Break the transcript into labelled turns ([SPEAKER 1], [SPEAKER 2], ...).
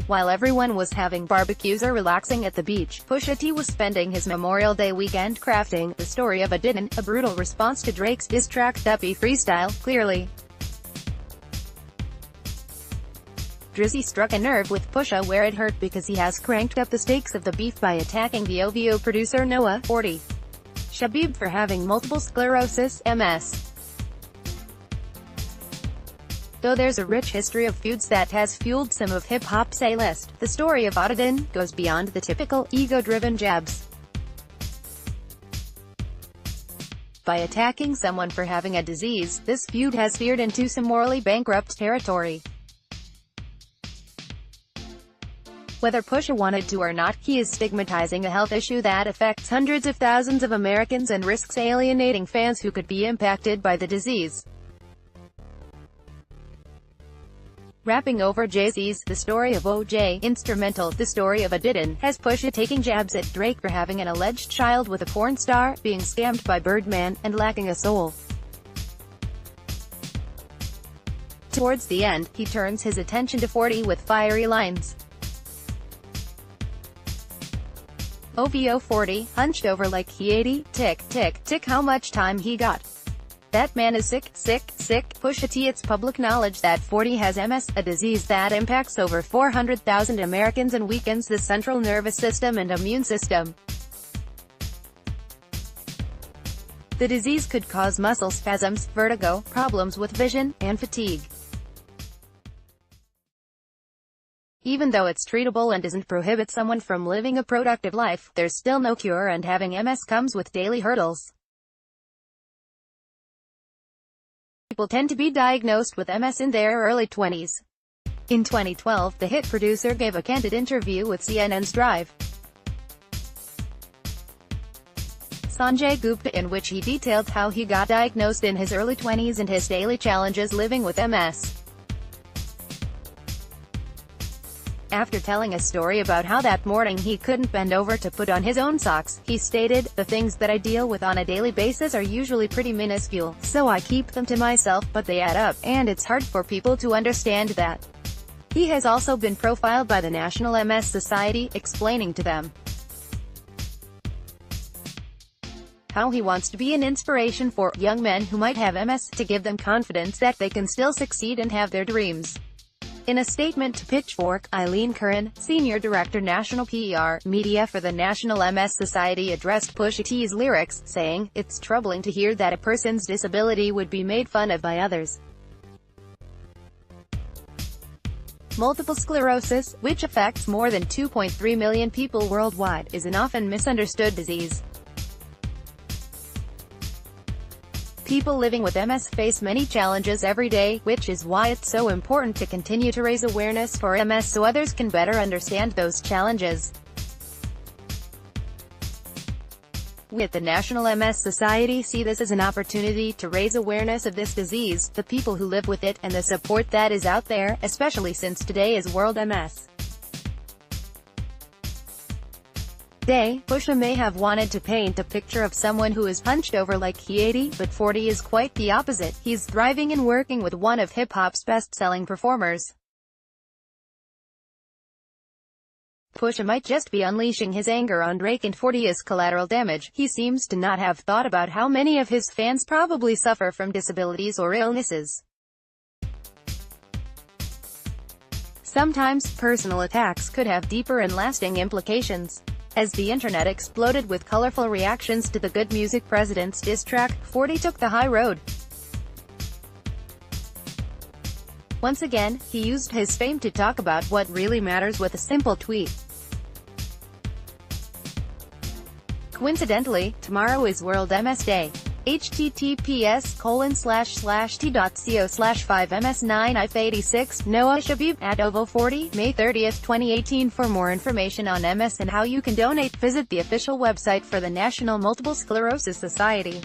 [SPEAKER 1] While everyone was having barbecues or relaxing at the beach, Pusha T was spending his Memorial Day weekend crafting The Story of Adidon, a brutal response to Drake's diss track Duppy Freestyle, clearly. Drizzy struck a nerve with Pusha where it hurt because he has cranked up the stakes of the beef by attacking the OVO producer Noah, 40. Shebib for having multiple sclerosis, MS. Though there's a rich history of feuds that has fueled some of hip-hop's A-list, The Story of Audidon goes beyond the typical, ego-driven jabs. By attacking someone for having a disease, this feud has veered into some morally bankrupt territory. Whether Pusha wanted to or not, he is stigmatizing a health issue that affects hundreds of thousands of Americans and risks alienating fans who could be impacted by the disease. Rapping over Jay-Z's The Story of OJ instrumental, The Story of Adidon, has Pusha taking jabs at Drake for having an alleged child with a porn star, being scammed by Birdman, and lacking a soul. Towards the end, he turns his attention to 40 with fiery lines. OVO 40, hunched over like he 80, tick, tick, tick how much time he got. That man is sick, sick, sick. Pusha T. It's public knowledge that 40 has MS, a disease that impacts over 400,000 Americans and weakens the central nervous system and immune system. The disease could cause muscle spasms, vertigo, problems with vision, and fatigue. Even though it's treatable and doesn't prohibit someone from living a productive life, there's still no cure, and having MS comes with daily hurdles. People tend to be diagnosed with MS in their early 20s. In 2012, the hit producer gave a candid interview with CNN's Drive Sanjay Gupta, in which he detailed how he got diagnosed in his early 20s and his daily challenges living with MS. After telling a story about how that morning he couldn't bend over to put on his own socks, he stated, "The things that I deal with on a daily basis are usually pretty minuscule, so I keep them to myself, but they add up, and it's hard for people to understand that." He has also been profiled by the National MS Society, explaining to them how he wants to be an inspiration for young men who might have MS, to give them confidence that they can still succeed and have their dreams. In a statement to Pitchfork, Eileen Curran, Senior Director National PR, Media for the National MS Society, addressed Pusha T's lyrics, saying, "It's troubling to hear that a person's disability would be made fun of by others. Multiple sclerosis, which affects more than 2.3 million people worldwide, is an often misunderstood disease. People living with MS face many challenges every day, which is why it's so important to continue to raise awareness for MS so others can better understand those challenges." We at the National MS Society see this as an opportunity to raise awareness of this disease, the people who live with it, and the support that is out there, especially since today is World MS Day. Pusha may have wanted to paint a picture of someone who is hunched over like he 80, but 40 is quite the opposite. He's thriving and working with one of hip-hop's best-selling performers. Pusha might just be unleashing his anger on Drake and 40 as collateral damage. He seems to not have thought about how many of his fans probably suffer from disabilities or illnesses. Sometimes, personal attacks could have deeper and lasting implications. As the internet exploded with colorful reactions to the Good Music President's diss track, 40 took the high road. Once again, he used his fame to talk about what really matters with a simple tweet. Coincidentally, tomorrow is World MS Day. https://t.co/5ms9if86 Noah Shebib at OVO 40, May 30, 2018. For more information on MS and how you can donate, visit the official website for the National Multiple Sclerosis Society.